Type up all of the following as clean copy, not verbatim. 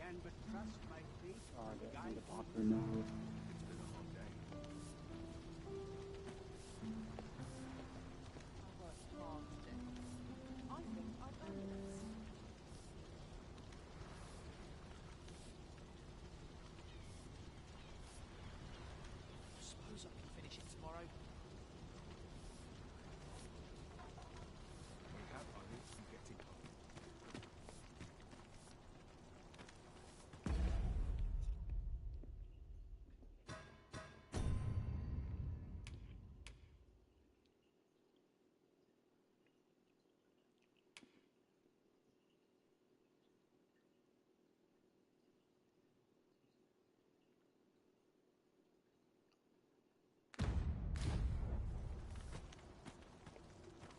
can but trust my faith Oh, to the guide doctor me. knows. It's been a long day. I worked hard today. I think I've earned this. Suppose I can finish it tomorrow. We have only to get it home.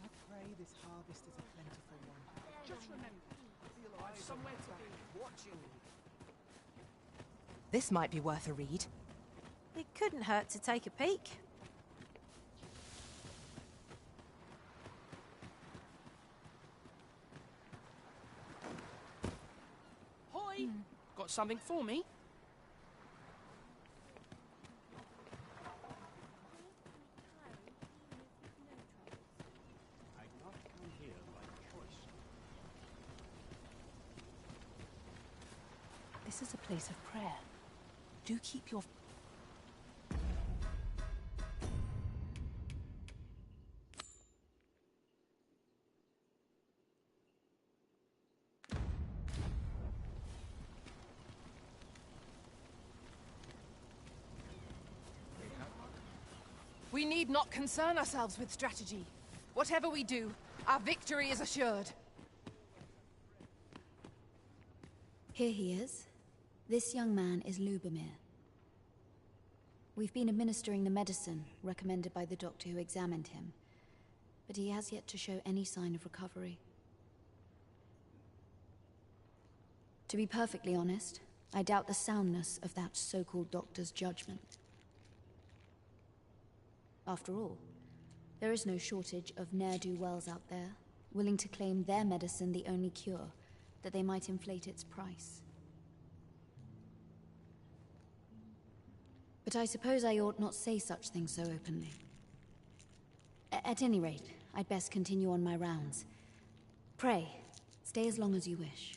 I pray this harvest is a plentiful one. Just remember, I've somewhere to be watching me. This might be worth a read. It couldn't hurt to take a peek. Hoi! Got something for me? I've not come here by choice. This is a place of prayer. Do keep your... We need not concern ourselves with strategy. Whatever we do, our victory is assured. Here he is. This young man is Lubomir. We've been administering the medicine recommended by the doctor who examined him, but he has yet to show any sign of recovery. To be perfectly honest, I doubt the soundness of that so-called doctor's judgment. After all, there is no shortage of ne'er-do-wells out there, willing to claim their medicine the only cure, that they might inflate its price. But I suppose I ought not say such things so openly. At any rate, I'd best continue on my rounds. Pray, stay as long as you wish.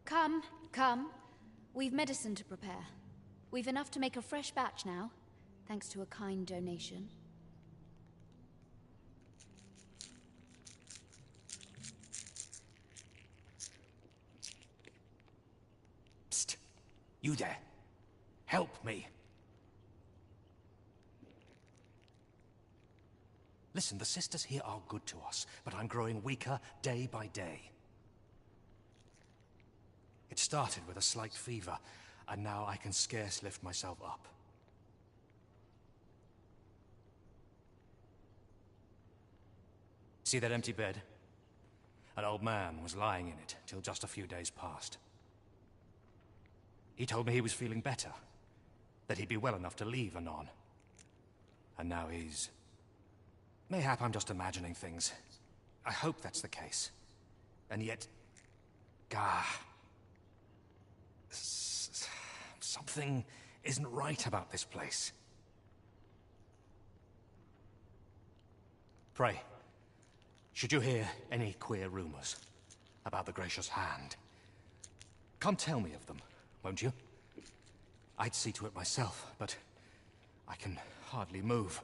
Come, come. We've medicine to prepare. We've enough to make a fresh batch now, thanks to a kind donation. Psst! You there! Help me! Listen, the sisters here are good to us, but I'm growing weaker day by day. It started with a slight fever, and now I can scarce lift myself up. See that empty bed? An old man was lying in it till just a few days past. He told me he was feeling better, that he'd be well enough to leave anon. And now he's... Mayhap I'm just imagining things. I hope that's the case. And yet... Gah... Something isn't right about this place. Pray, should you hear any queer rumors about the Gracious Hand, come tell me of them, won't you? I'd see to it myself, but I can hardly move.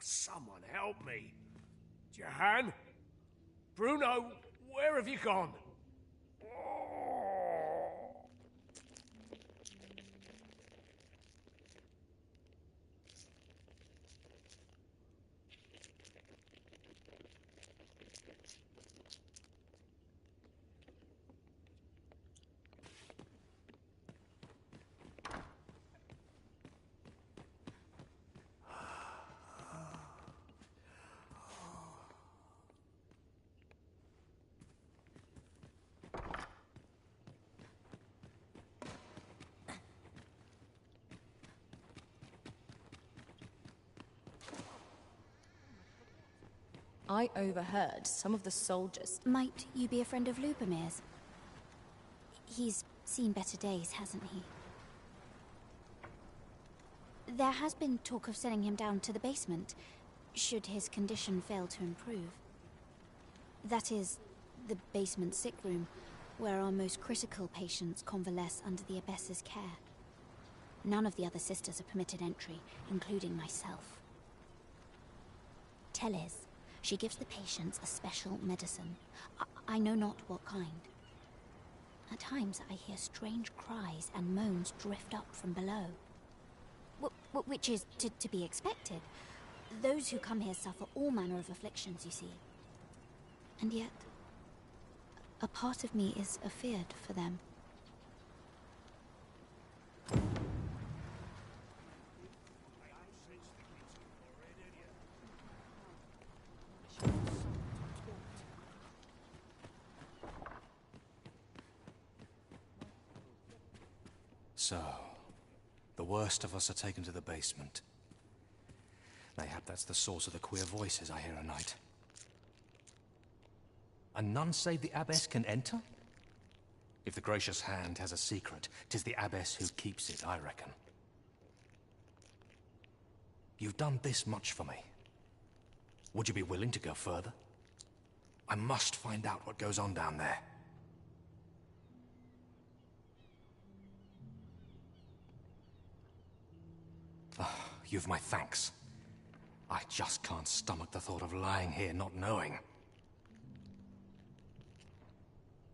Someone help me. Jahan? Bruno, where have you gone? I overheard some of the soldiers. Might you be a friend of Lubomir's? He's seen better days, hasn't he? There has been talk of sending him down to the basement, should his condition fail to improve. That is, the basement sick room, where our most critical patients convalesce under the Abbess's care. None of the other sisters are permitted entry, including myself. Teles. She gives the patients a special medicine. I know not what kind. At times I hear strange cries and moans drift up from below. Which is to be expected. Those who come here suffer all manner of afflictions, you see. And yet, a part of me is afeared for them. So, the worst of us are taken to the basement. Mayhap that's the source of the queer voices I hear at night. And none save the Abbess can enter? If the gracious hand has a secret, 'tis the Abbess who keeps it, I reckon. You've done this much for me. Would you be willing to go further? I must find out what goes on down there. You've my thanks. I just can't stomach the thought of lying here not knowing.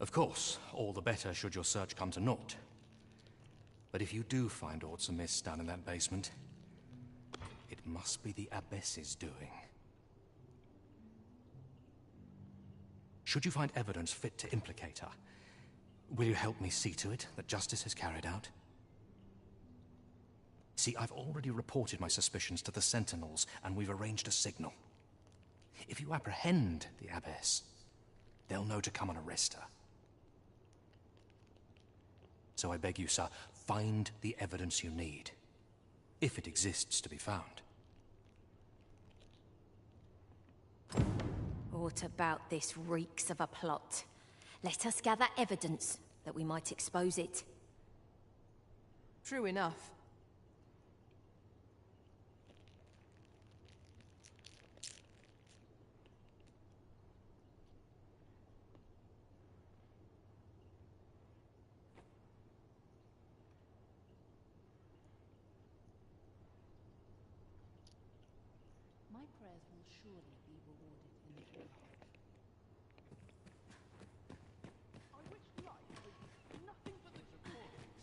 Of course, all the better should your search come to naught. But if you do find aught amiss down in that basement, it must be the Abbess's doing. Should you find evidence fit to implicate her, will you help me see to it that justice is carried out? See, I've already reported my suspicions to the Sentinels, and we've arranged a signal. If you apprehend the Abbess, they'll know to come and arrest her. So I beg you, sir, find the evidence you need, if it exists to be found. What about this reeks of a plot? Let us gather evidence that we might expose it. True enough. My prayers will surely be rewarded in the hereafter. I wish life was nothing but this recordings.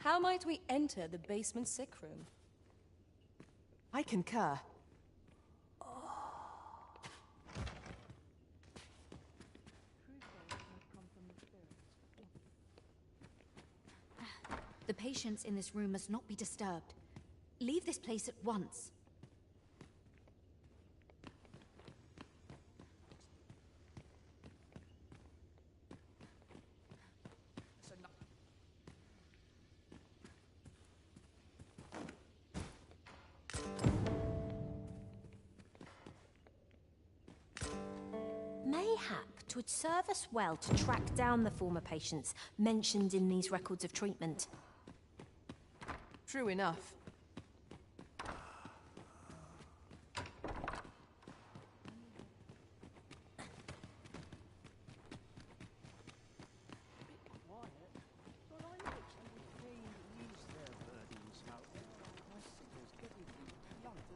How might we enter the basement sick room? I concur. The patients in this room must not be disturbed. Leave this place at once. Mayhap 'twould serve us well to track down the former patients mentioned in these records of treatment. True enough.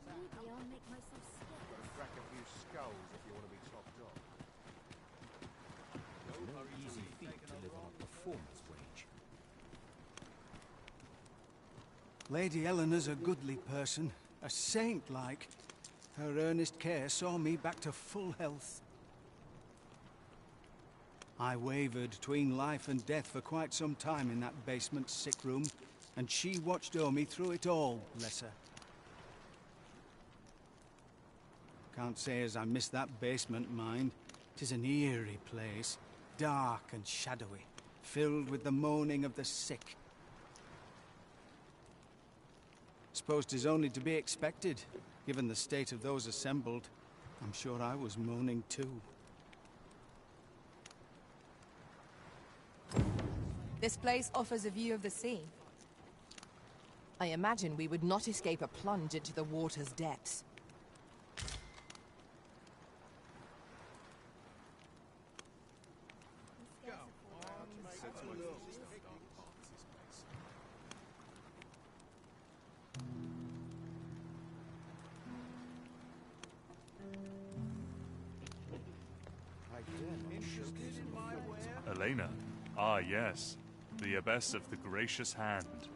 Maybe I'll make myself scarce. Crack a few skulls if you want to be topped off. No easy feat to live on a performer's wage. Lady Eleanor's a goodly person, a saint-like. Her earnest care saw me back to full health. I wavered between life and death for quite some time in that basement sick room, and she watched o'er me through it all, bless her. Can't say as I miss that basement, mind. 'Tis an eerie place, dark and shadowy, filled with the moaning of the sick. Suppose 'tis only to be expected, given the state of those assembled. I'm sure I was moaning too. This place offers a view of the sea. I imagine we would not escape a plunge into the water's depths. Elena. Ah, yes. The abbess of the gracious hand.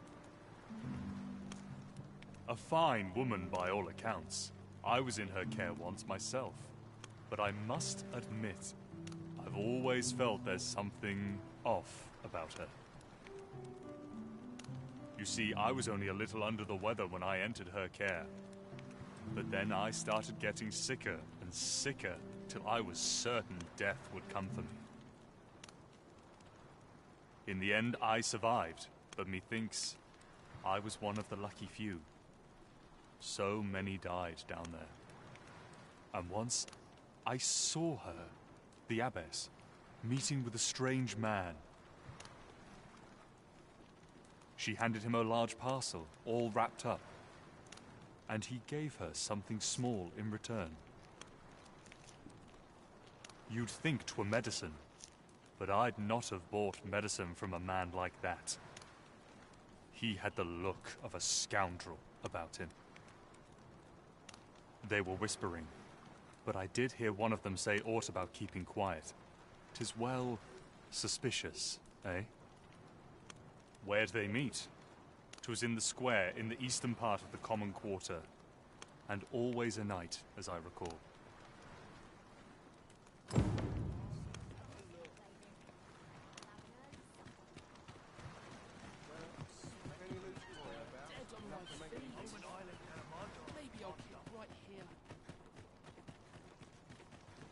A fine woman by all accounts. I was in her care once myself. But I must admit, I've always felt there's something off about her. You see, I was only a little under the weather when I entered her care. But then I started getting sicker and sicker till I was certain death would come for me. In the end, I survived, but methinks I was one of the lucky few. So many died down there. And once, I saw her, the abbess, meeting with a strange man. She handed him a large parcel, all wrapped up, and he gave her something small in return. You'd think 'twere medicine, but I'd not have bought medicine from a man like that. He had the look of a scoundrel about him. They were whispering, but I did hear one of them say aught about keeping quiet. 'Tis well suspicious, eh? Where'd they meet? 'Twas in the square in the eastern part of the common quarter, and always a night, as I recall.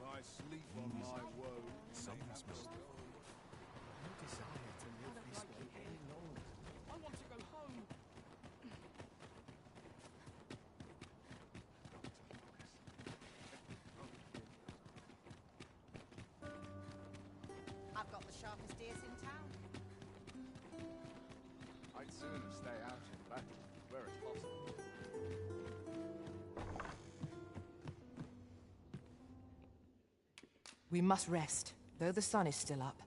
I sleep on my woe. Something's missing. No desire to live this way any longer. I want to go home. I've got the sharpest ears in town. I'd sooner stay out in battle, where it's possible. We must rest, though the sun is still up.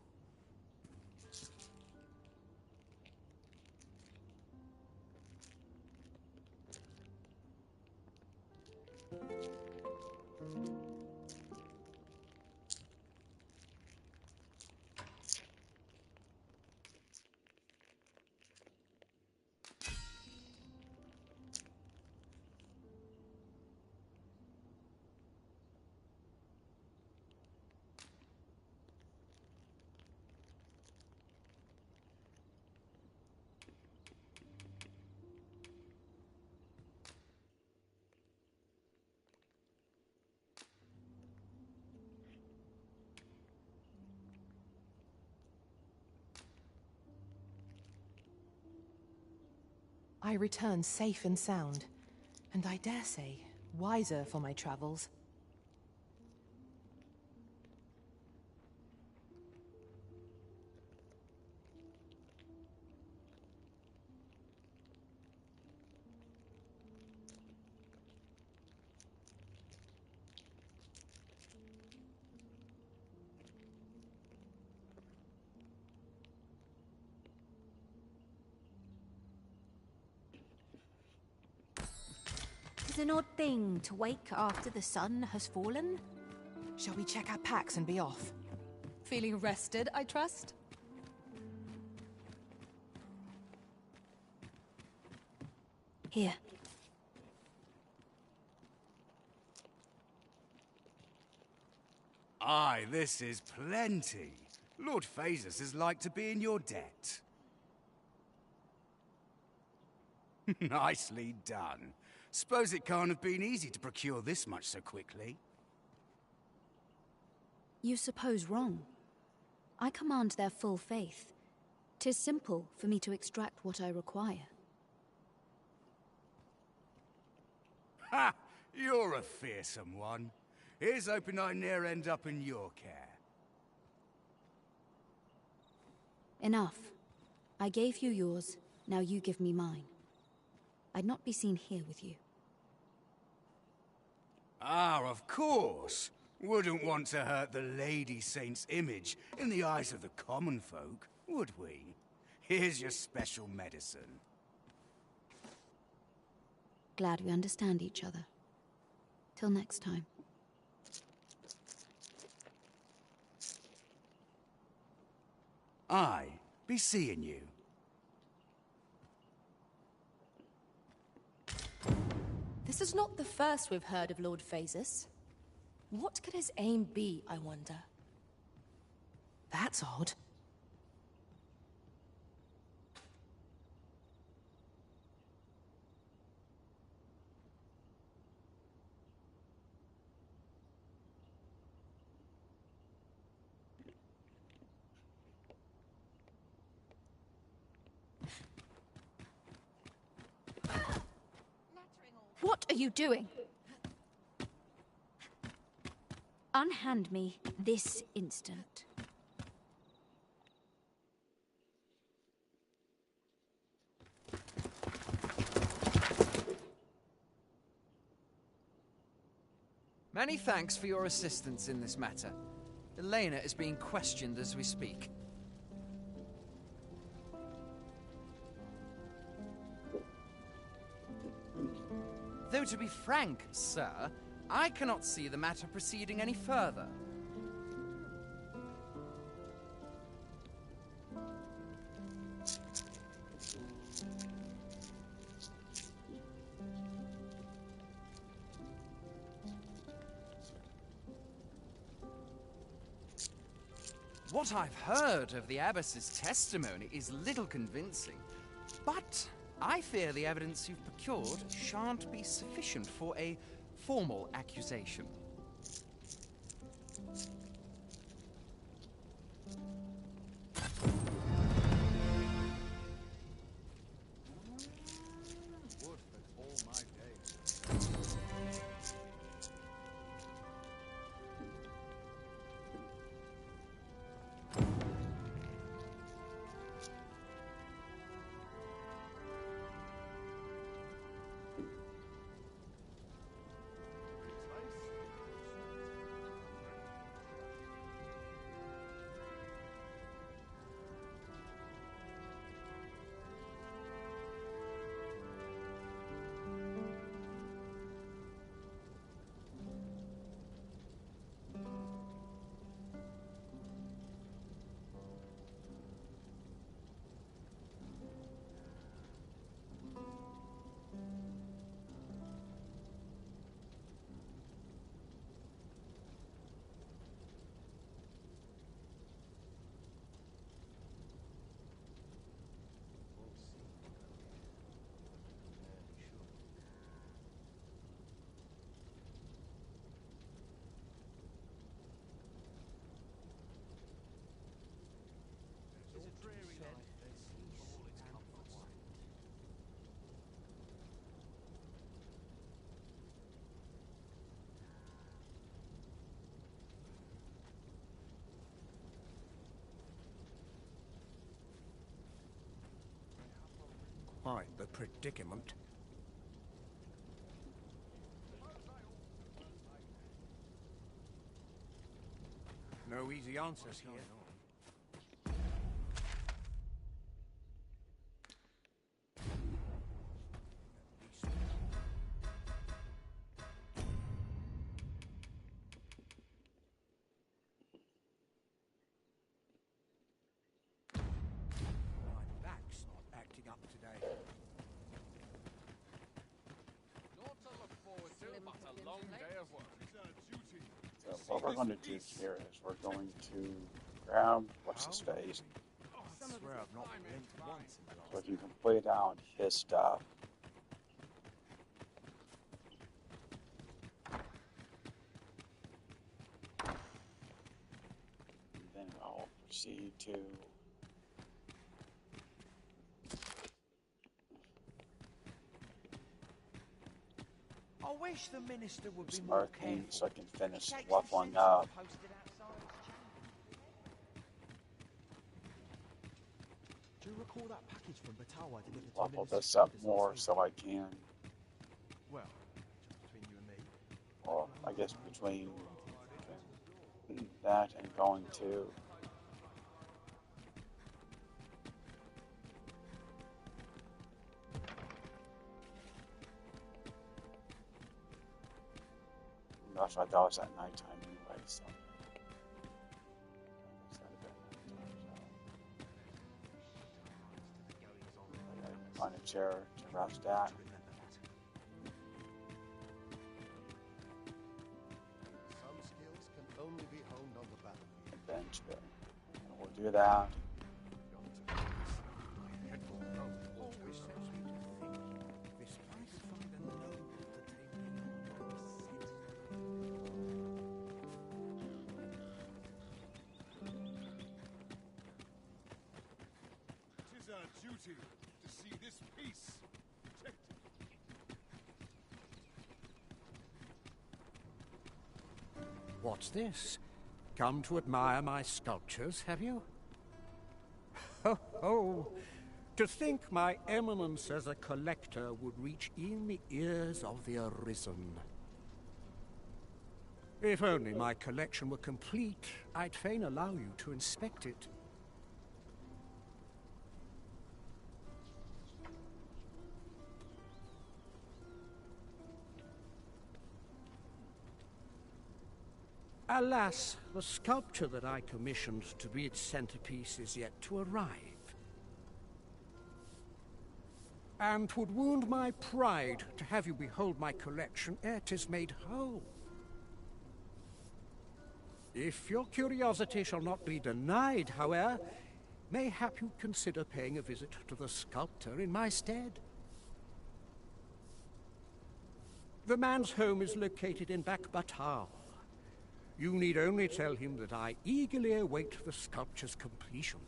I return safe and sound, and I dare say, wiser for my travels. It's an odd thing to wake after the sun has fallen. Shall we check our packs and be off? Feeling rested, I trust? Here. Aye, this is plenty. Lord Phasus is like to be in your debt. Nicely done. Suppose it can't have been easy to procure this much so quickly. You suppose wrong. I command their full faith. 'Tis simple for me to extract what I require. Ha! You're a fearsome one. Here's hoping I ne'er end up in your care. Enough. I gave you yours, now you give me mine. I'd not be seen here with you. Ah, of course. Wouldn't want to hurt the Lady Saint's image in the eyes of the common folk, would we? Here's your special medicine. Glad we understand each other. Till next time. I be seeing you. This is not the first we've heard of Lord Phasus. What could his aim be, I wonder? That's odd. What are you doing? Unhand me this instant. Many thanks for your assistance in this matter. Elena is being questioned as we speak. Though to be frank, sir, I cannot see the matter proceeding any further. What I've heard of the Abbess's testimony is little convincing, but I fear the evidence you've procured shan't be sufficient for a formal accusation. Wood for all my days. quite the predicament. No easy answers here. My back's not acting up today. Not to look forward to, but a long day of work. So what we're going to do here is we're going to grab what's his face, I swear I've not blinked once in the last. so we can complete out his stuff. And then I'll proceed to I wish the minister would be some more other things so I careful. can finish Takes the leveling census up. posted outside his chamber. Do you recall that package from Batawa delivered to Level Minister this up Peters more last so I can, Well, just between you and me. well, I guess between that and going to gosh, I thought it was at nighttime anyway, so. I guess that'd have been nighttime, so. I gotta find a chair to rest at. Some skills can only be honed on the battlefield. A bench there. And we'll do that. Tis our duty to see this peace protected. What's this? Come to admire my sculptures, have you? Ho ho! To think my eminence as a collector would reach in the ears of the arisen. If only my collection were complete, I'd fain allow you to inspect it. Alas, the sculpture that I commissioned to be its centerpiece is yet to arrive. And 'twould wound my pride to have you behold my collection ere 'tis made whole. If your curiosity shall not be denied, however, mayhap you'd consider paying a visit to the sculptor in my stead. The man's home is located in Batal. You need only tell him that I eagerly await the sculpture's completion.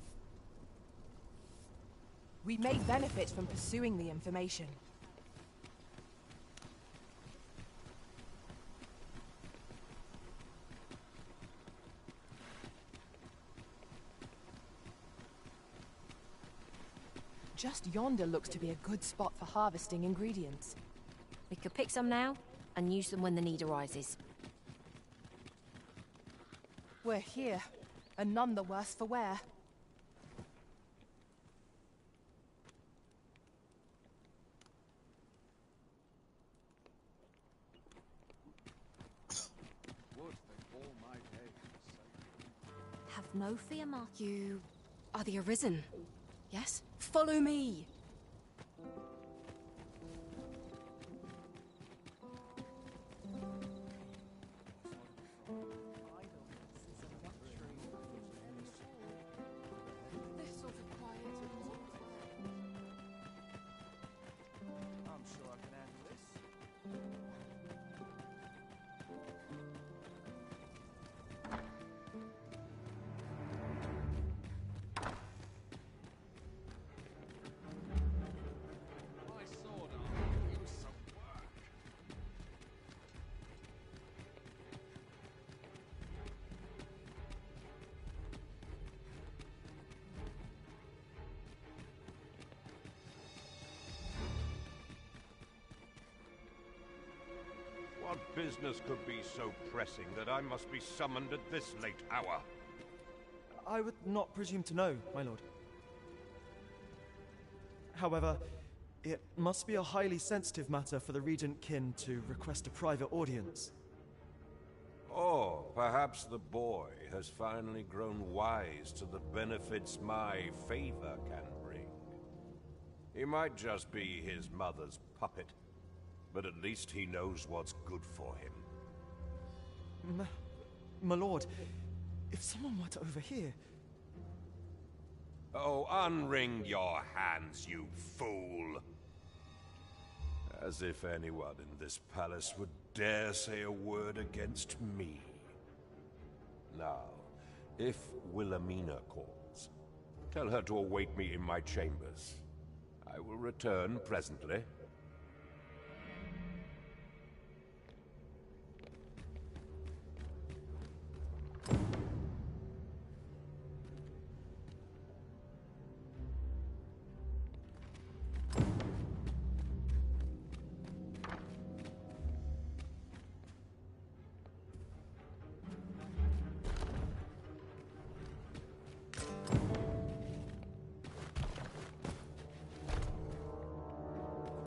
We may benefit from pursuing the information. Just yonder looks to be a good spot for harvesting ingredients. We could pick some now and use them when the need arises. We're here, and none the worse for wear. Would that all my days were so. Have no fear, Mark. You are the Arisen, yes? Follow me! I'm sure I can handle this. business could be so pressing that I must be summoned at this late hour? I would not presume to know, my lord. However, it must be a highly sensitive matter for the Regent Kin to request a private audience. Or perhaps the boy has finally grown wise to the benefits my favor can bring. He might just be his mother's puppet, but at least he knows what's good for him. My lord, if someone were to overhear... Oh, unring your hands, you fool! As if anyone in this palace would dare say a word against me. Now, if Wilhelmina calls, tell her to await me in my chambers. I will return presently.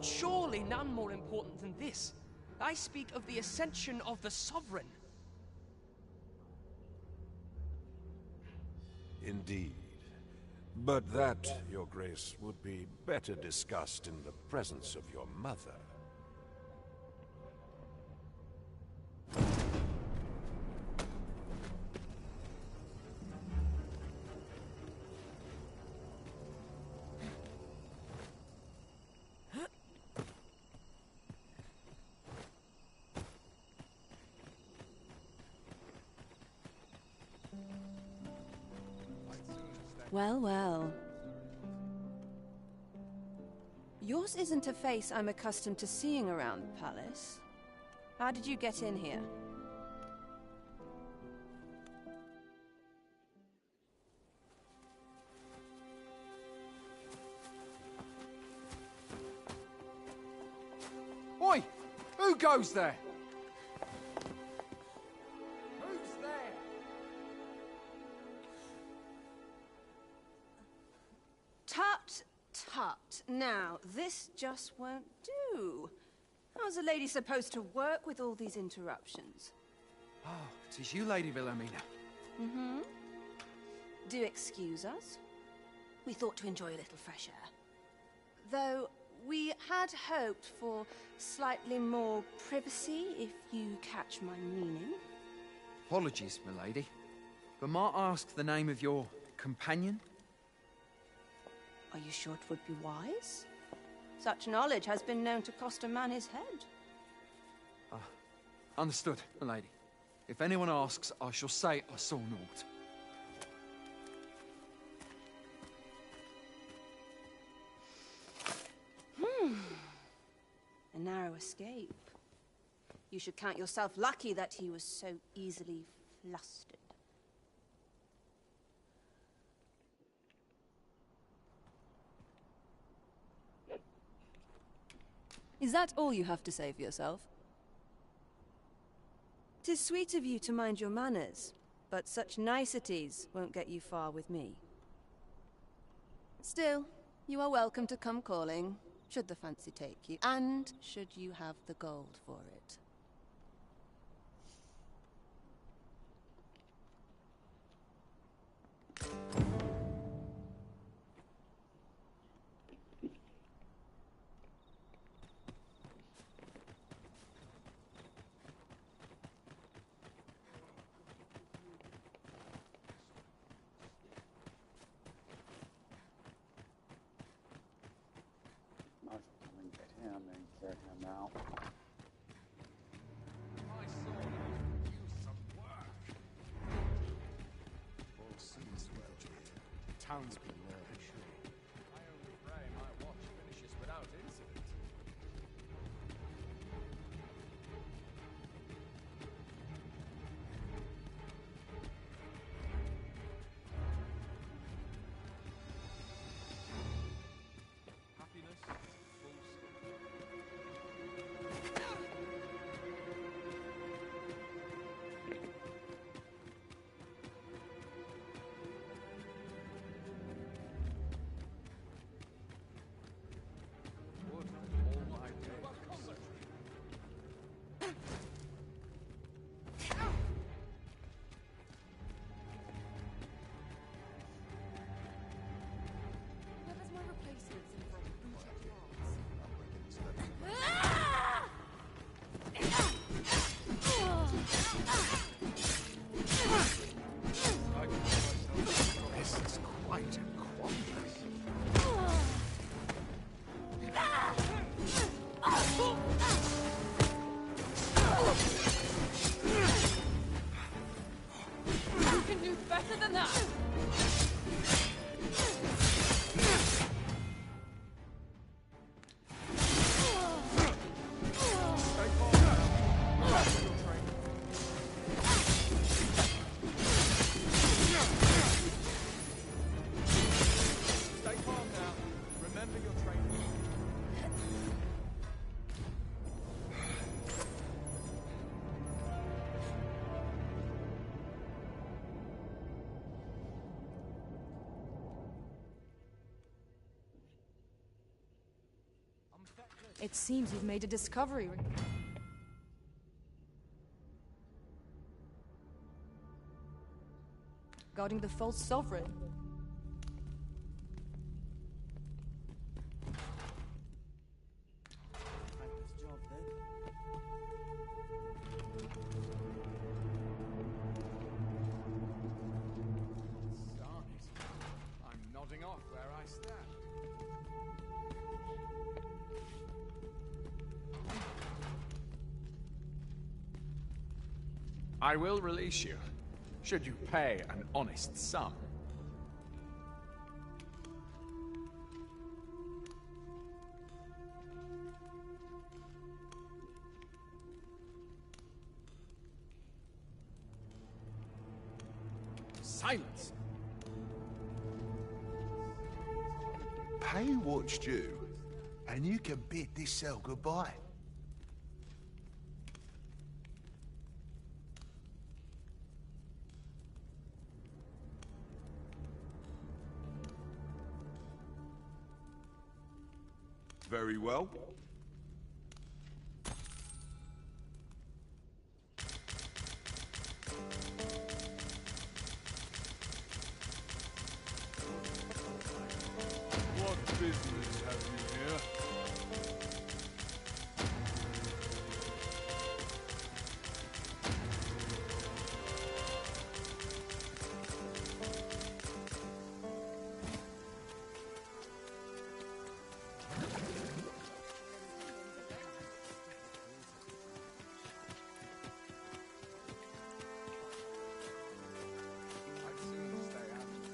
Surely none more important than this. I speak of the ascension of the Sovereign. Indeed. But that, Your Grace, would be better discussed in the presence of your mother. Well, well. Yours isn't a face I'm accustomed to seeing around the palace. How did you get in here? Oi! Who goes there? Who's there? Tut, tut. Now, this just won't do. How's a lady supposed to work with all these interruptions? Oh, it is you, Lady Wilhelmina. Mm-hmm. Do excuse us. We thought to enjoy a little fresh air. Though, we had hoped for slightly more privacy, if you catch my meaning. Apologies, milady. But might I ask the name of your companion? Are you sure it would be wise? Such knowledge has been known to cost a man his head. Understood, milady. If anyone asks, I shall say I saw naught. A narrow escape. You should count yourself lucky that he was so easily flustered. Is that all you have to say for yourself? 'Tis sweet of you to mind your manners, but such niceties won't get you far with me. Still, you are welcome to come calling, should the fancy take you, and should you have the gold for it. Might as well come and get him and clear him out. My sword could use some work. All seems well here. Townspeople are sure. I only pray my watch finishes without incident. Happiness, full It seems you've made a discovery. Regarding the false sovereign. I'm nodding off where I stand. I will release you, should you pay an honest sum. Silence! Pay what's due, and you can bid this cell goodbye. Very well. What business have you here?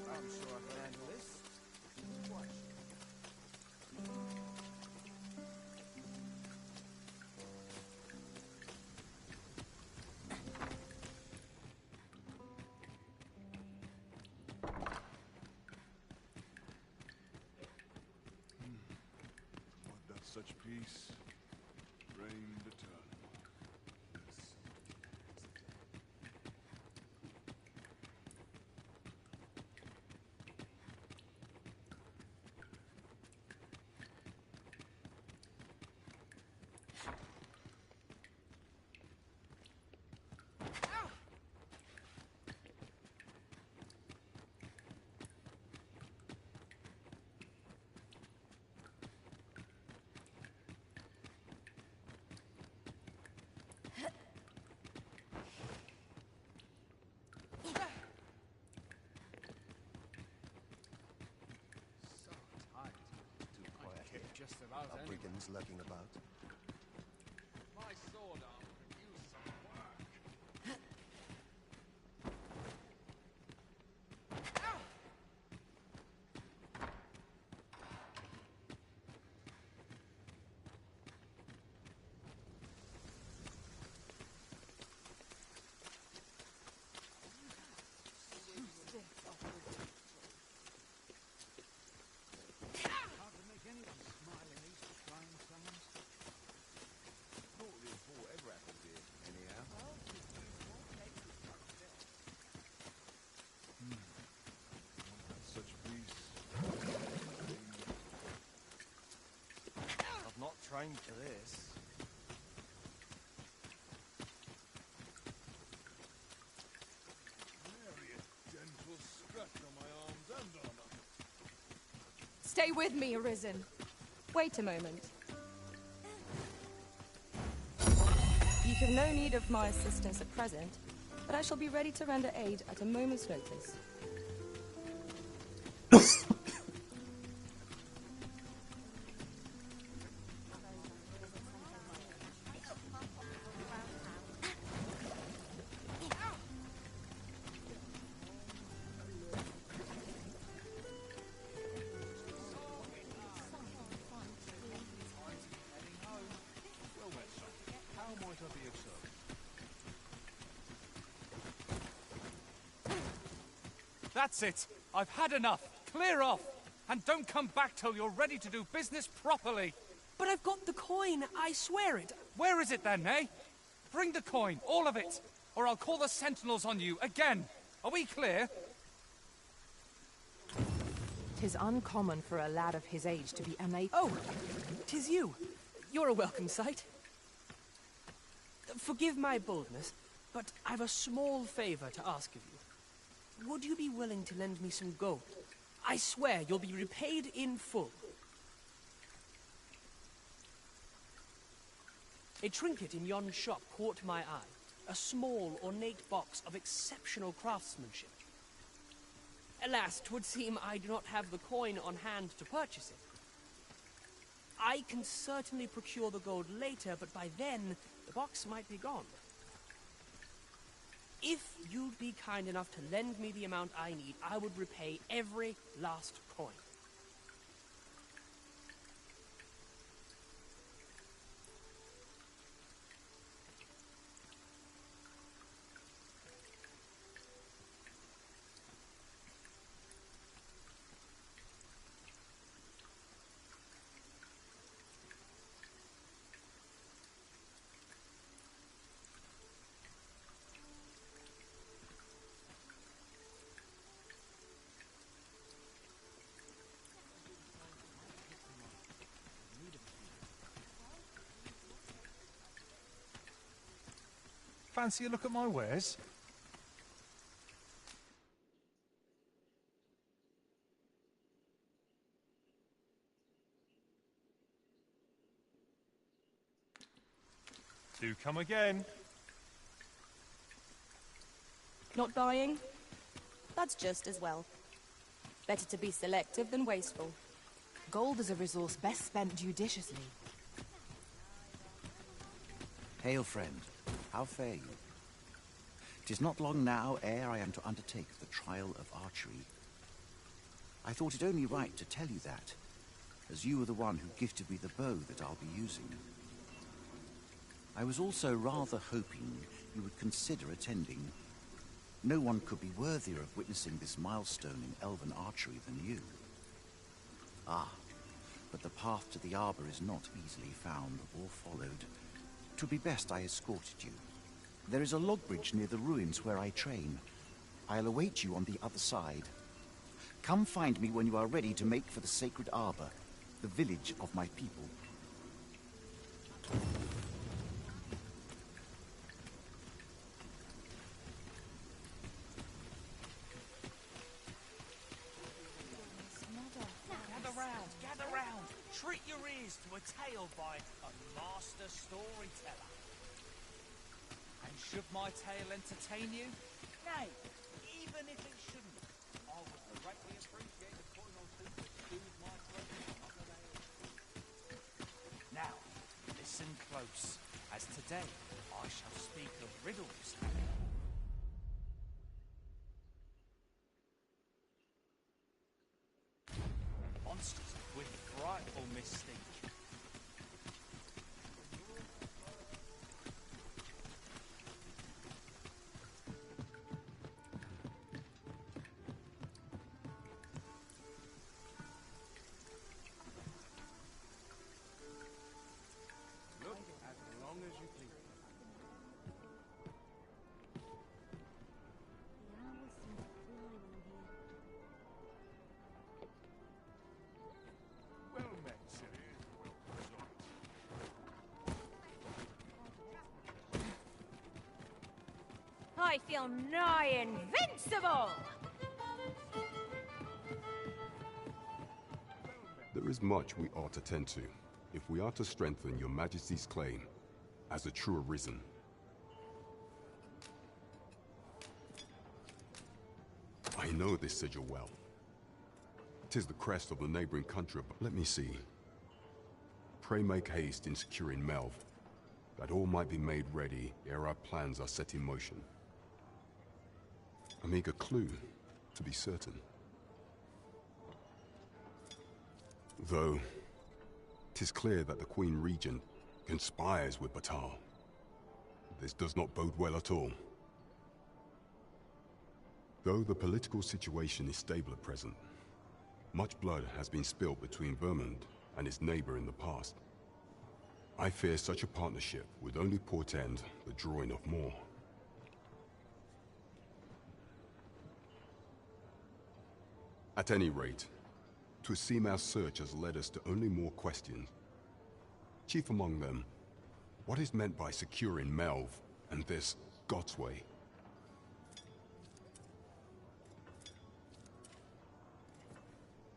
I'm sure I can handle this. What doth such peace reigned eternal. Just about Are brigands lurking about? My sword arm could use some work. Such peace. I've not trained for this. Nary a gentle scratch on my arms and armor. Stay with me, Arisen. Wait a moment. You have no need of my assistance at present, but I shall be ready to render aid at a moment's notice. How might I be of service? That's it. I've had enough. Clear off. And don't come back till you're ready to do business properly. But I've got the coin, I swear it. Where is it then, eh? Bring the coin, all of it, or I'll call the sentinels on you again. Are we clear? 'Tis uncommon for a lad of his age to be unable. Oh, 'tis you. You're a welcome sight. Forgive my boldness, but I've a small favor to ask of you. Would you be willing to lend me some gold? I swear you'll be repaid in full. A trinket in yon shop caught my eye. A small, ornate box of exceptional craftsmanship. Alas, 'twould seem I do not have the coin on hand to purchase it. I can certainly procure the gold later, but by then, the box might be gone. If you'd be kind enough to lend me the amount I need, I would repay every last coin. Fancy a look at my wares? Do come again. Not buying? That's just as well. Better to be selective than wasteful. Gold is a resource best spent judiciously. Hail, friend. How fare you? 'Tis not long now ere I am to undertake the trial of archery. I thought it only right to tell you that, as you were the one who gifted me the bow that I'll be using. I was also rather hoping you would consider attending. No one could be worthier of witnessing this milestone in elven archery than you. Ah, but the path to the arbor is not easily found or followed. 'Twould be best I escorted you. There is a log bridge near the ruins where I train. I'll await you on the other side. Come find me when you are ready to make for the sacred arbor, the village of my people. Gather round. Treat your ears to a tale by a master storyteller. And should my tale entertain you? Nay, even if it shouldn't, I would greatly appreciate the coin or two to soothe my throat. Now, listen close, as today I shall speak of riddles. Monsters with frightful mystique. Look as long as you please. Well met, sirs. I feel nigh invincible! There is much we ought to tend to, if we are to strengthen your Majesty's claim as a true Arisen. I know this sigil well. 'Tis the crest of the neighboring country, but let me see. Pray make haste in securing Melv, that all might be made ready ere our plans are set in motion. A meager clue, to be certain. Though, 'tis clear that the Queen Regent conspires with Batal. This does not bode well at all. Though the political situation is stable at present, much blood has been spilled between Vermund and its neighbor in the past. I fear such a partnership would only portend the drawing of more. At any rate, 'Twould seem our search has led us to only more questions. Chief among them, what is meant by securing Melv and this Godsway?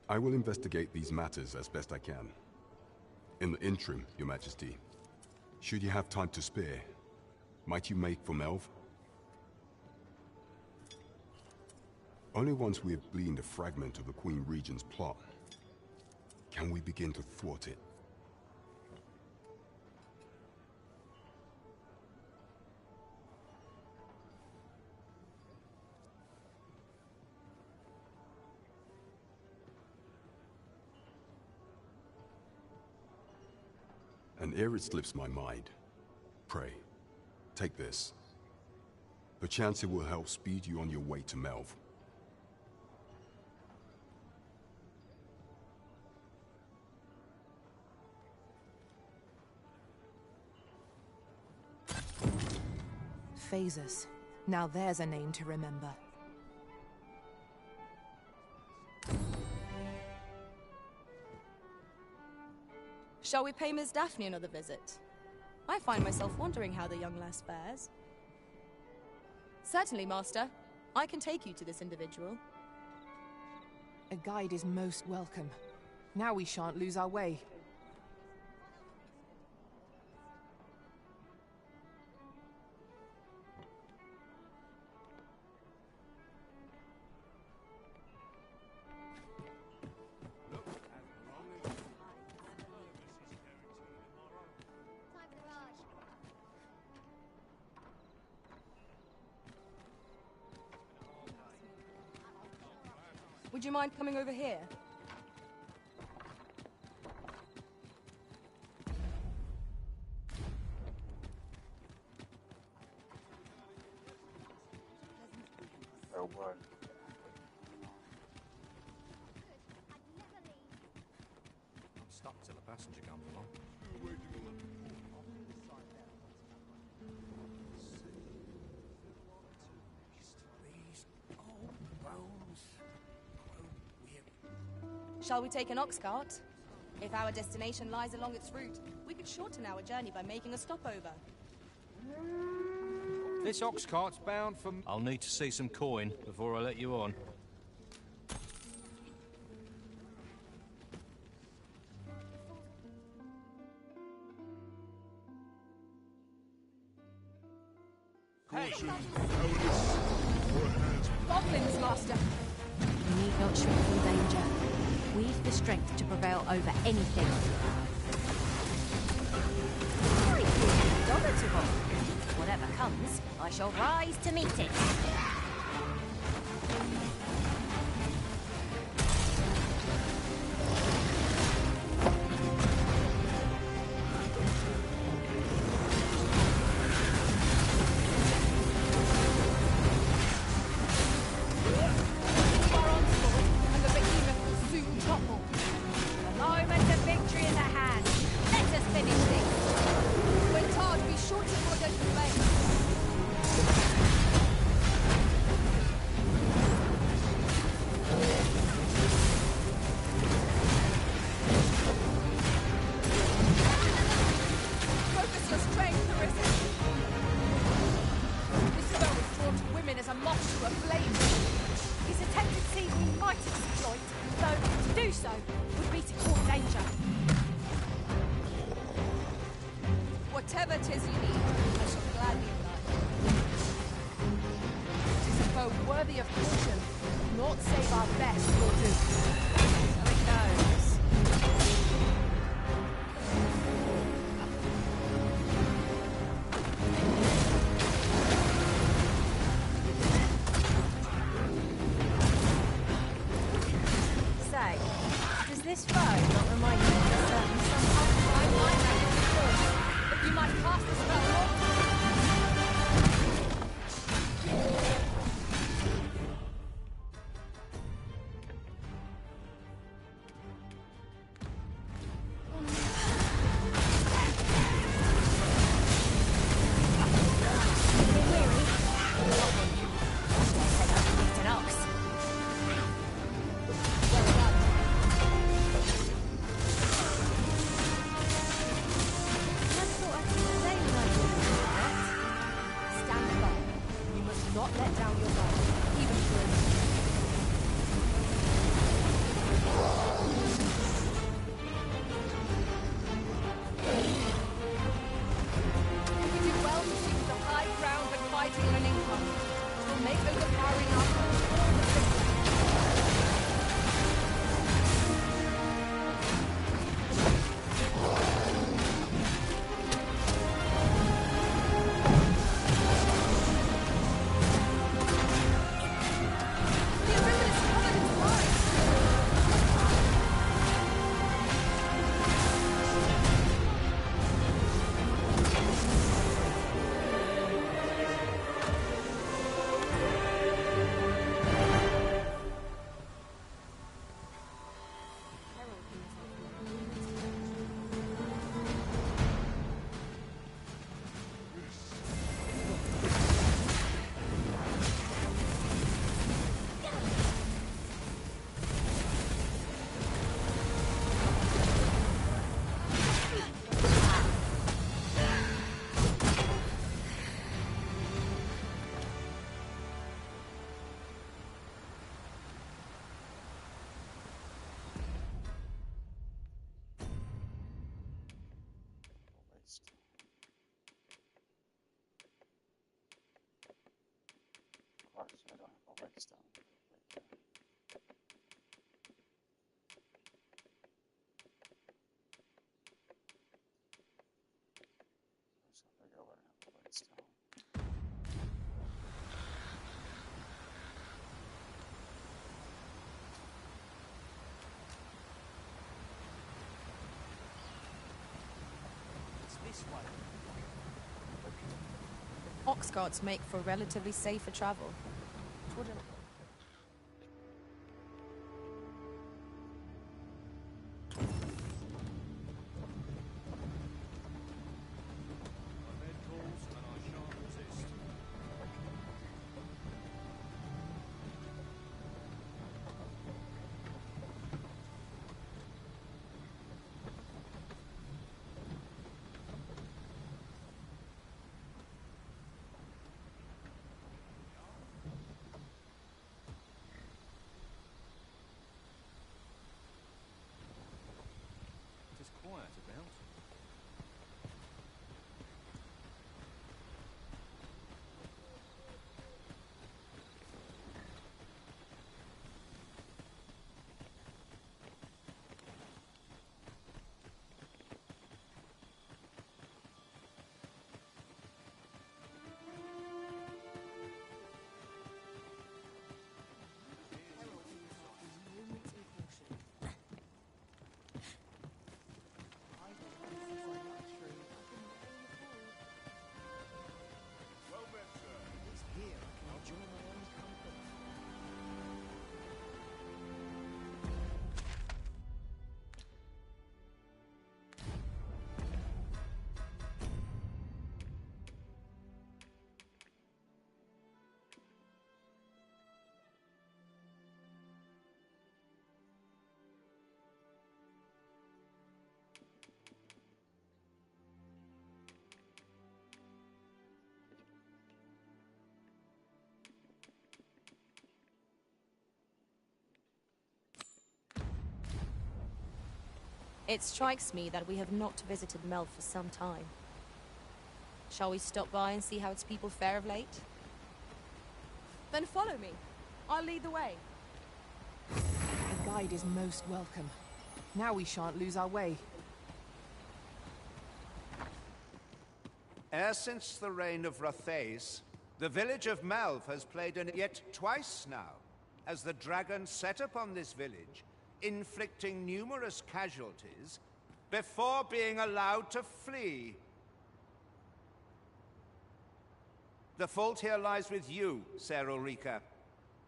I will investigate these matters as best I can. In the interim, Your Majesty, should you have time to spare, might you make for Melv? Only once we have gleaned a fragment of the Queen Regent's plot can we begin to thwart it. And ere it slips my mind, pray, take this. Perchance it will help speed you on your way to Melv. Phasus. Now there's a name to remember. Shall we pay Miss Daphne another visit? I find myself wondering how the young lass fares. Certainly, Master. I can take you to this individual. A guide is most welcome. Now we shan't lose our way. Would you mind coming over here? Oh, what? I'm stuck till a passenger comes along. Shall we take an ox cart? If our destination lies along its route, we could shorten our journey by making a stopover. This ox cart's bound for... I'll need to see some coin before I let you on. Goblins, Master! You need not shrink from danger. We've the strength to prevail over anything. I feel indomitable. Whatever comes, I shall rise to meet it. Whatever 'tis you need, I shall gladly oblige. Tis a foe worthy of caution. Naught save our best will do. So it goes. Say, does this foe not remind you of a certain someone? I might know it before, but you might cast the spell more. so I don't have a redstone. So if I go and have a redstone. It's this way. Ox carts make for relatively safer travel. Wouldn't... It's quiet about. It strikes me that we have not visited Mel for some time. Shall we stop by and see how its people fare of late? Then follow me. I'll lead the way. A guide is most welcome. Now we shan't lose our way. E'er since the reign of Rothaeus, the village of Malv has played in it yet twice now, as the dragon set upon this village, inflicting numerous casualties, before being allowed to flee. The fault here lies with you, Ser Ulrika.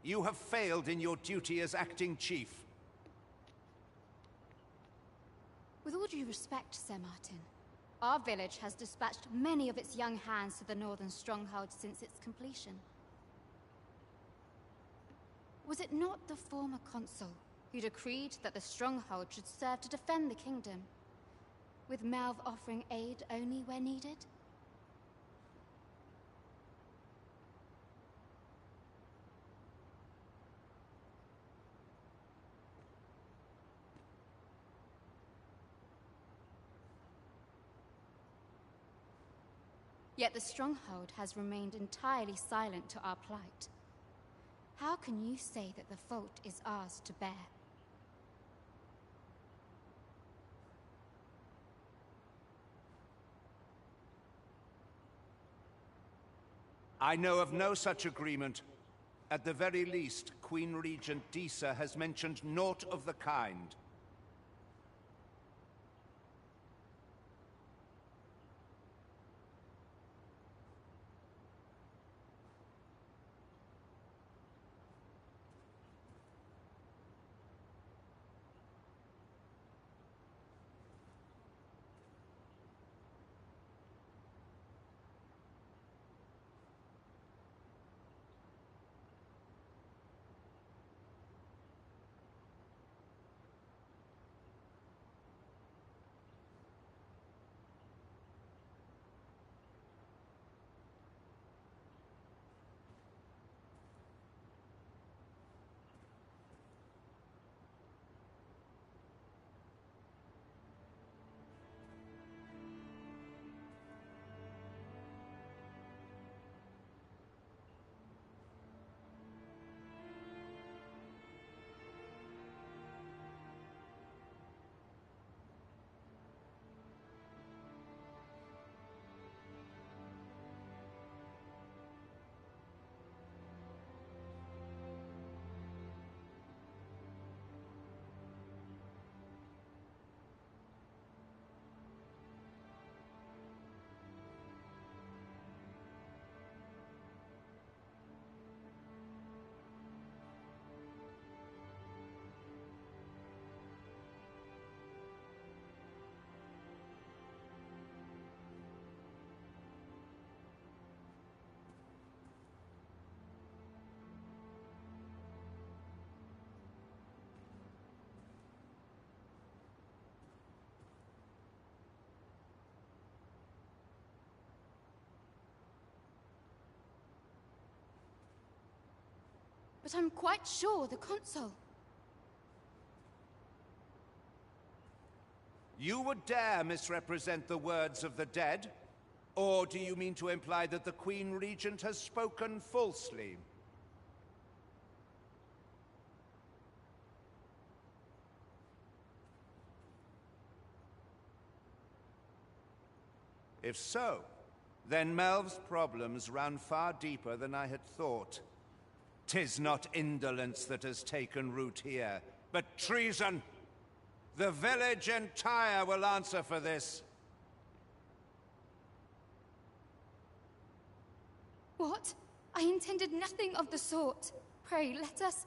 You have failed in your duty as acting chief. With all due respect, Sir Martin, our village has dispatched many of its young hands to the northern stronghold since its completion. Was it not the former consul who decreed that the stronghold should serve to defend the kingdom, with Malv offering aid only where needed? Yet the stronghold has remained entirely silent to our plight. How can you say that the fault is ours to bear? I know of no such agreement. At the very least, Queen Regent Disa has mentioned naught of the kind. but I'm quite sure the console. You would dare misrepresent the words of the dead? Or do you mean to imply that the Queen Regent has spoken falsely? If so, then Melv's problems run far deeper than I had thought. 'Tis not indolence that has taken root here, but treason. The village entire will answer for this. What? I intended nothing of the sort. Pray, let us...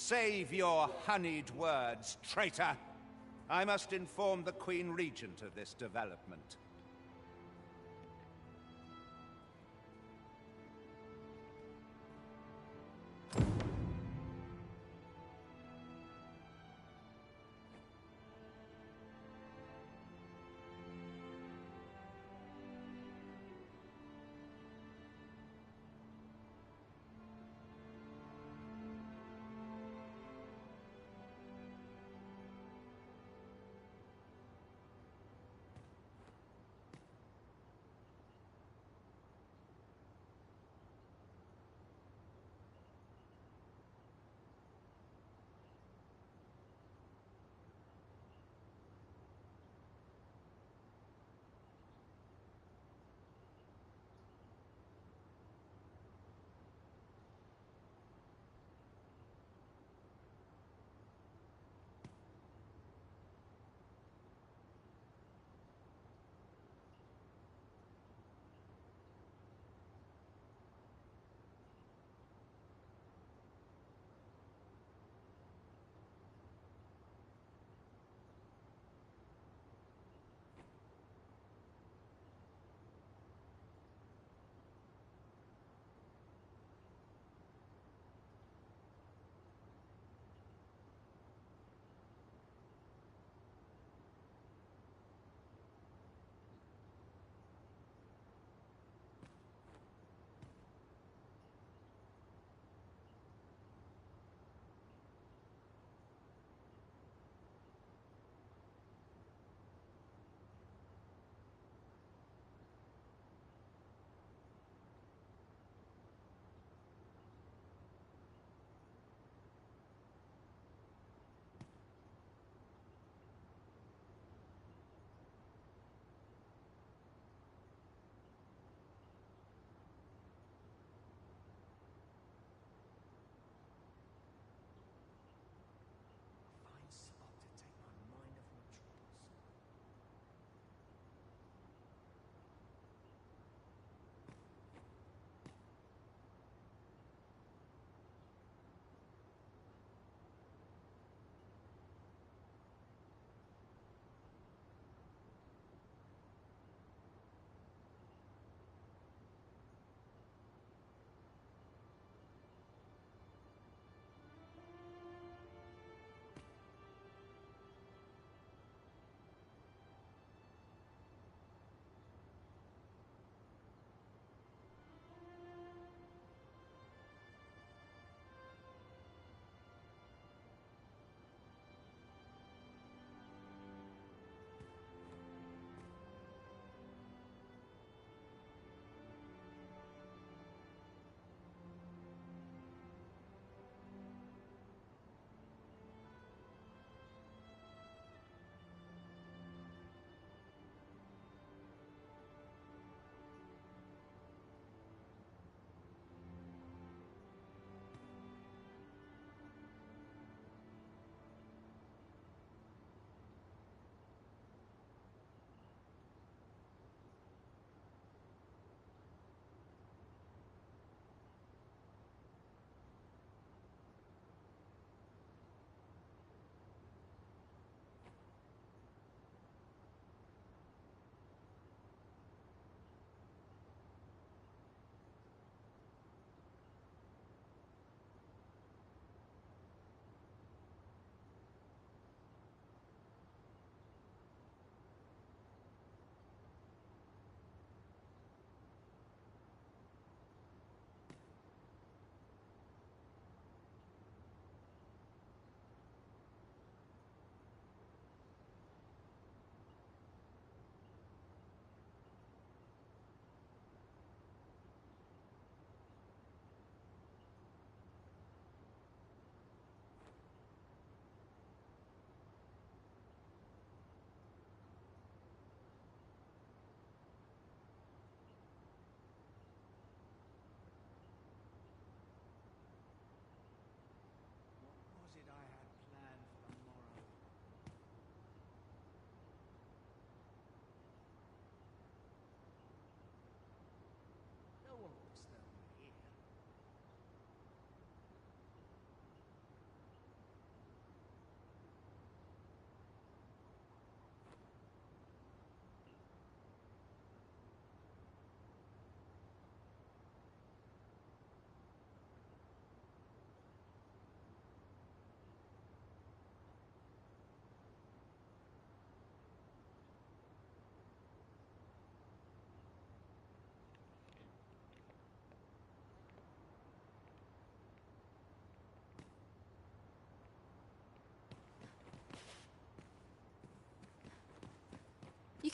Save your honeyed words, traitor! I must inform the Queen Regent of this development.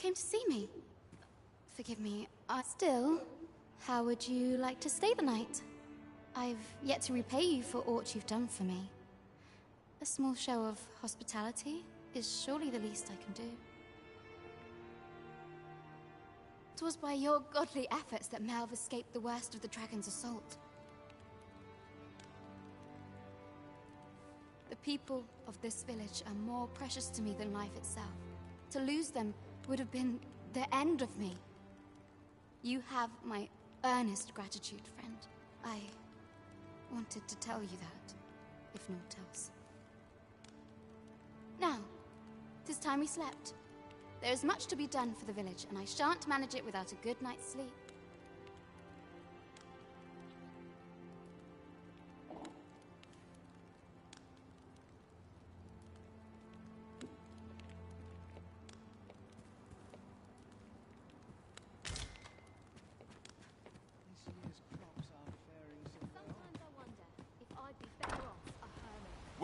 came to see me. Forgive me, still, how would you like to stay the night? I've yet to repay you for aught you've done for me. A small show of hospitality is surely the least I can do. 'Twas by your godly efforts that Melv escaped the worst of the dragon's assault. The people of this village are more precious to me than life itself. To lose them would have been the end of me. You have my earnest gratitude, friend. I wanted to tell you that, if naught else. Now, 'tis time we slept. There is much to be done for the village, and I shan't manage it without a good night's sleep.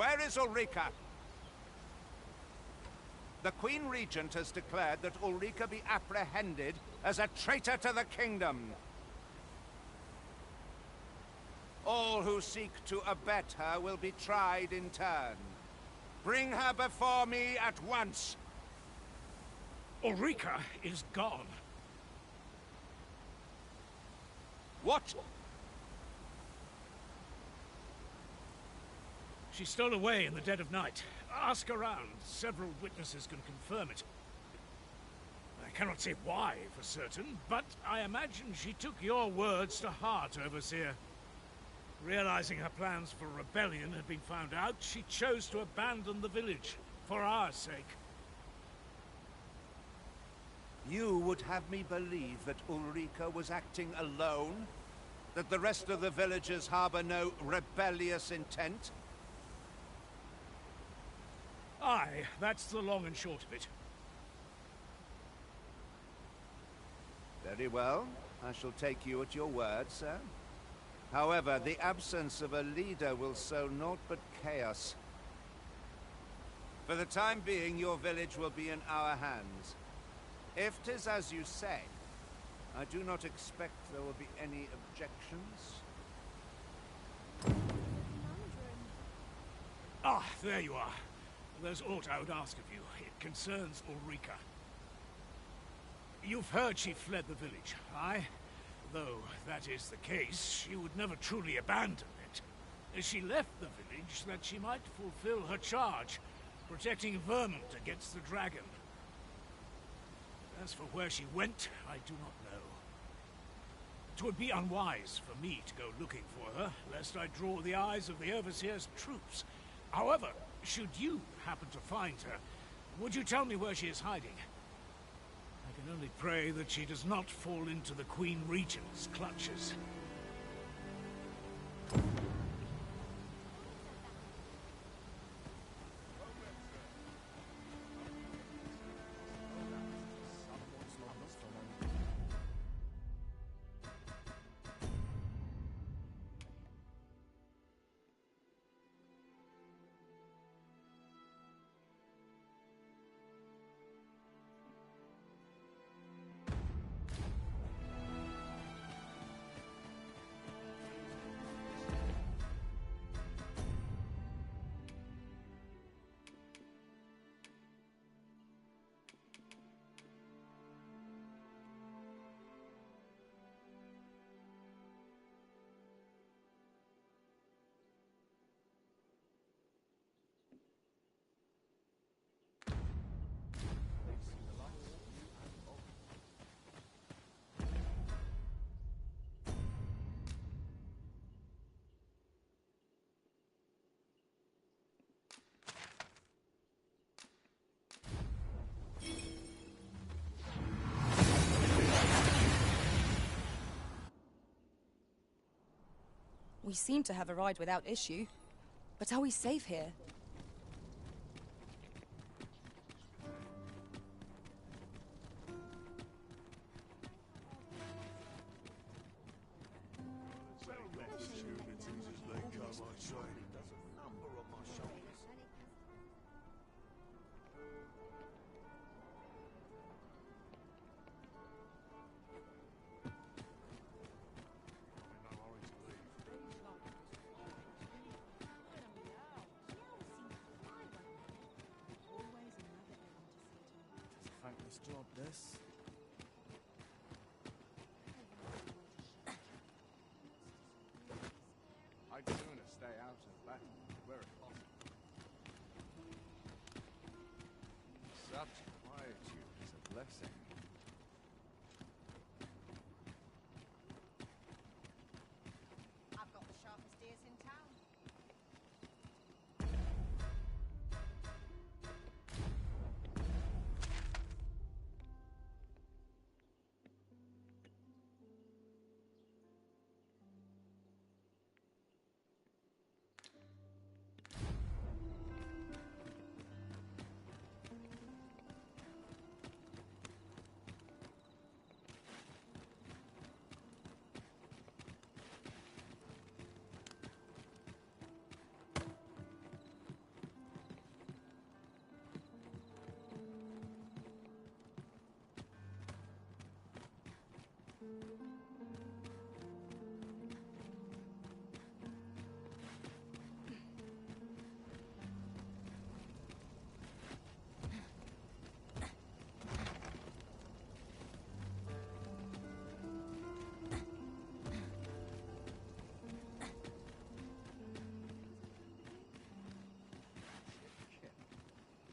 Where is Ulrika? The Queen Regent has declared that Ulrika be apprehended as a traitor to the kingdom. All who seek to abet her will be tried in turn. Bring her before me at once. Ulrika is gone. What? She stole away in the dead of night. Ask around. Several witnesses can confirm it. I cannot say why for certain, but I imagine she took your words to heart, Overseer. Realizing her plans for rebellion had been found out, she chose to abandon the village, for our sake. You would have me believe that Ulrika was acting alone? That the rest of the villagers harbor no rebellious intent? Aye, that's the long and short of it. Very well. I shall take you at your word, sir. However, the absence of a leader will sow naught but chaos. For the time being, your village will be in our hands. If 'tis as you say, I do not expect there will be any objections. Ah, there you are. There's aught I would ask of you. It concerns Ulrika. You've heard she fled the village, aye? Though that is the case, she would never truly abandon it. She left the village that she might fulfill her charge, protecting Vermont against the dragon. As for where she went, I do not know. 'Twould be unwise for me to go looking for her, lest I draw the eyes of the Overseer's troops. However, should you happen to find her, would you tell me where she is hiding? I can only pray that she does not fall into the Queen Regent's clutches. We seem to have arrived without issue. But are we safe here? Nice job, this. I'd sooner stay out of battle where it possible. Such quietude is a blessing. I've got the sharpest ears in town.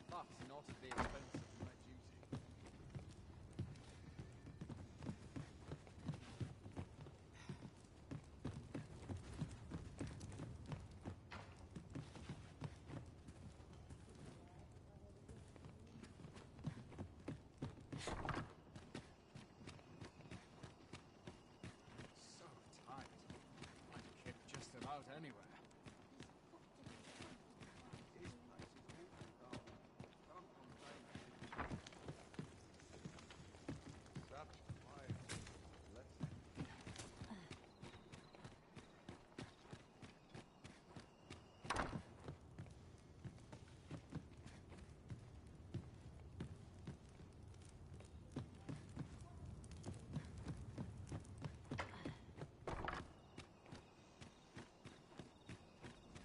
But not at the expense of my duty. So tight. I can kick just about anywhere.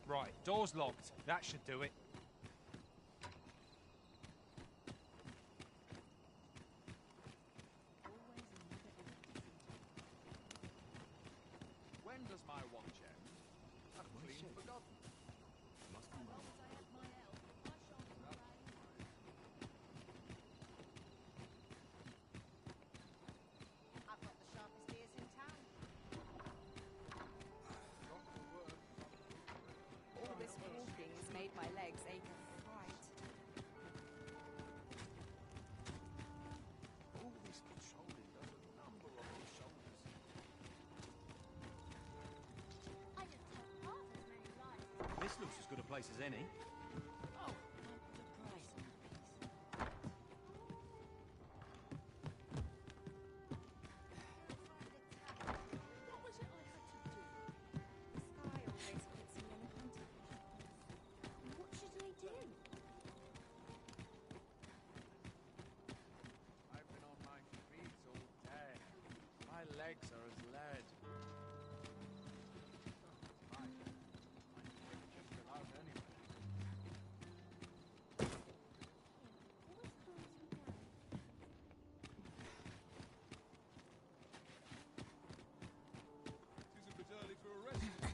Right, door's locked. That should do it. When does my watch end? I've clean forgotten. Must be I've got the sharpest ears in town. All this walking has made my legs ache of fright. All this controlling does a number on my shoulders. I didn't tell half as many lies. This looks as good a place as any. Oh, the price on the piece. What was it I had to do? The sky always puts me in a contemplation. What should I do? I've been on my feet all day. My legs are as lead. I can kick just about anywhere. It isn't a bit early for a rest yet.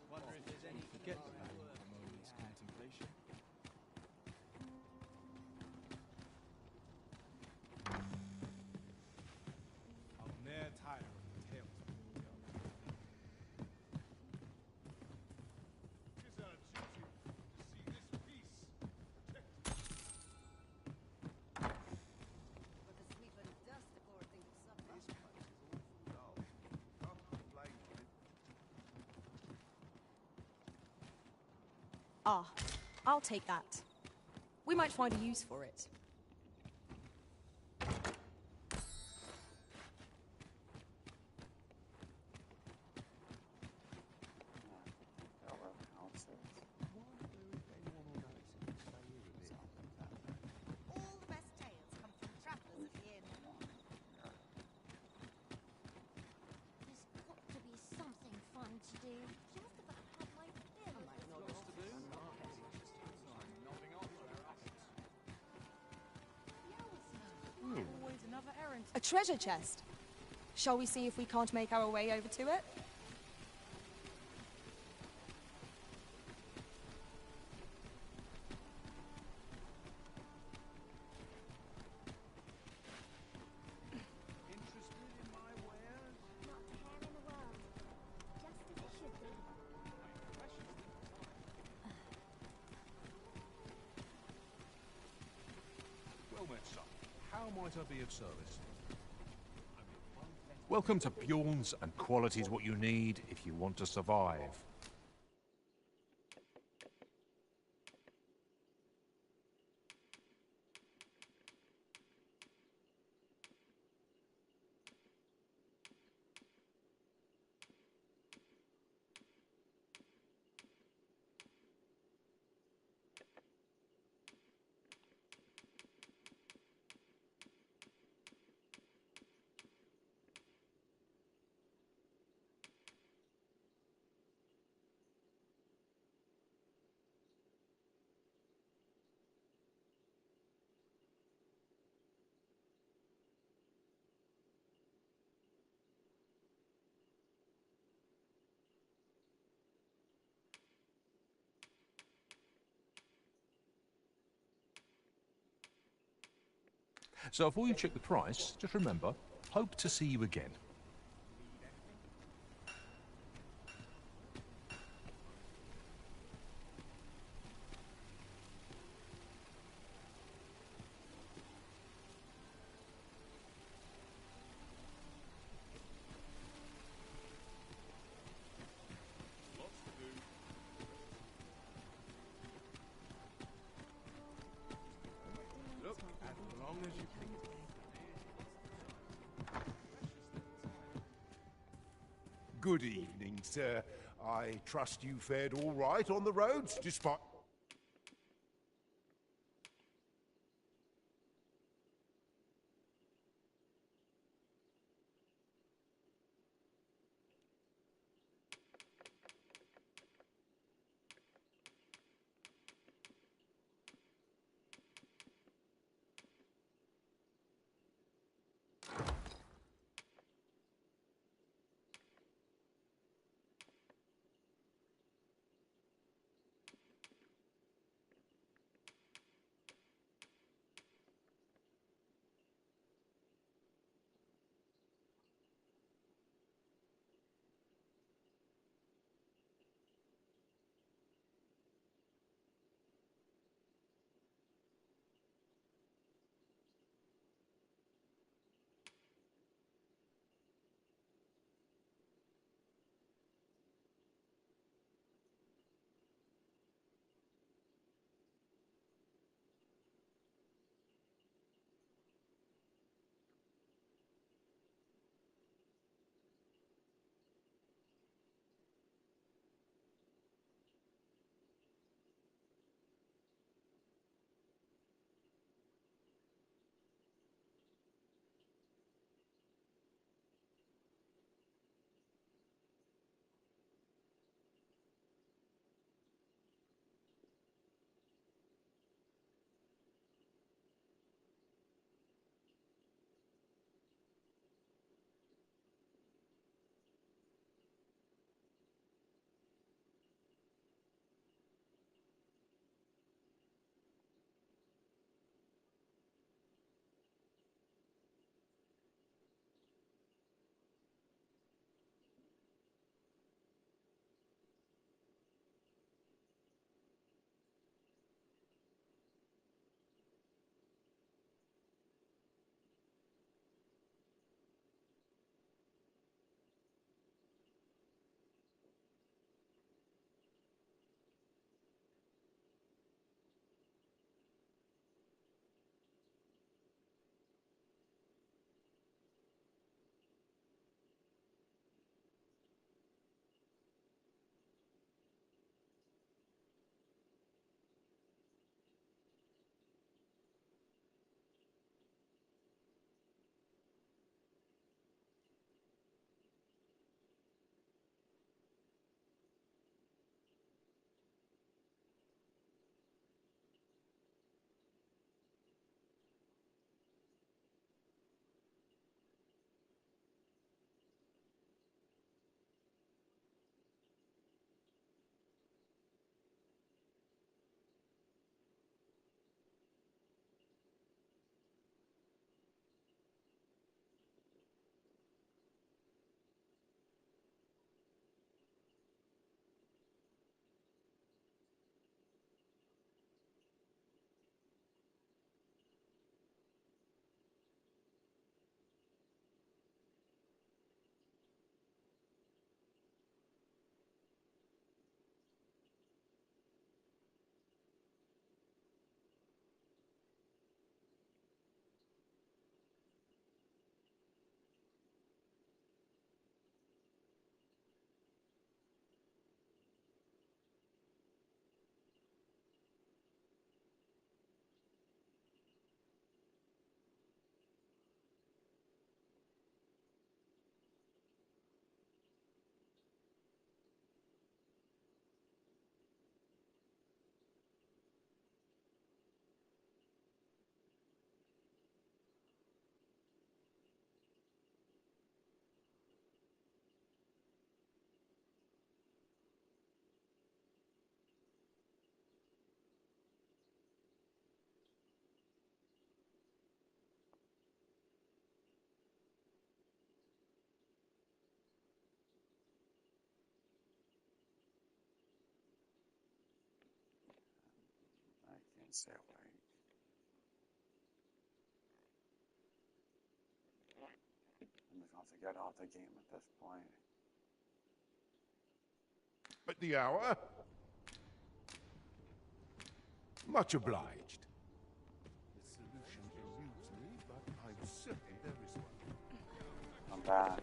Wonder if there's any forget the value of a moment's contemplation. I'll ne'er tire of the tales of the tale. It is our duty to see this peace protected. But the sweep and dust before I think of supper. This place is awful dull. Can't complain of it. Ah, I'll take that. We might find a use for it. A treasure chest. Shall we see if we can't make our way over to it? Well met, son. How might I be of service? Welcome to Bjorn's, and quality is what you need if you want to survive. So before you check the price, just remember, hope to see you again. Look, as long as you can. Good evening, sir. I trust you fared all right on the roads, despite... can stay awake. I'm just going to get off the game at this point. At the hour? Much obliged. The solution eludes me, but I'm certain there is one. I'm back.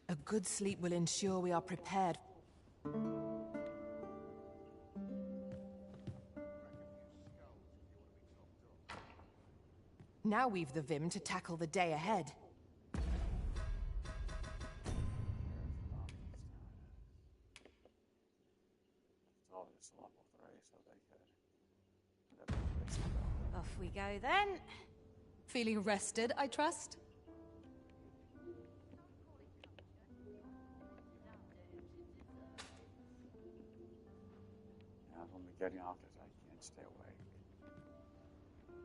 A good sleep will ensure we are prepared. Now we've the vim to tackle the day ahead. It's level 3, so they could. Off we go then. Feeling rested, I trust? Yeah, when we're getting off this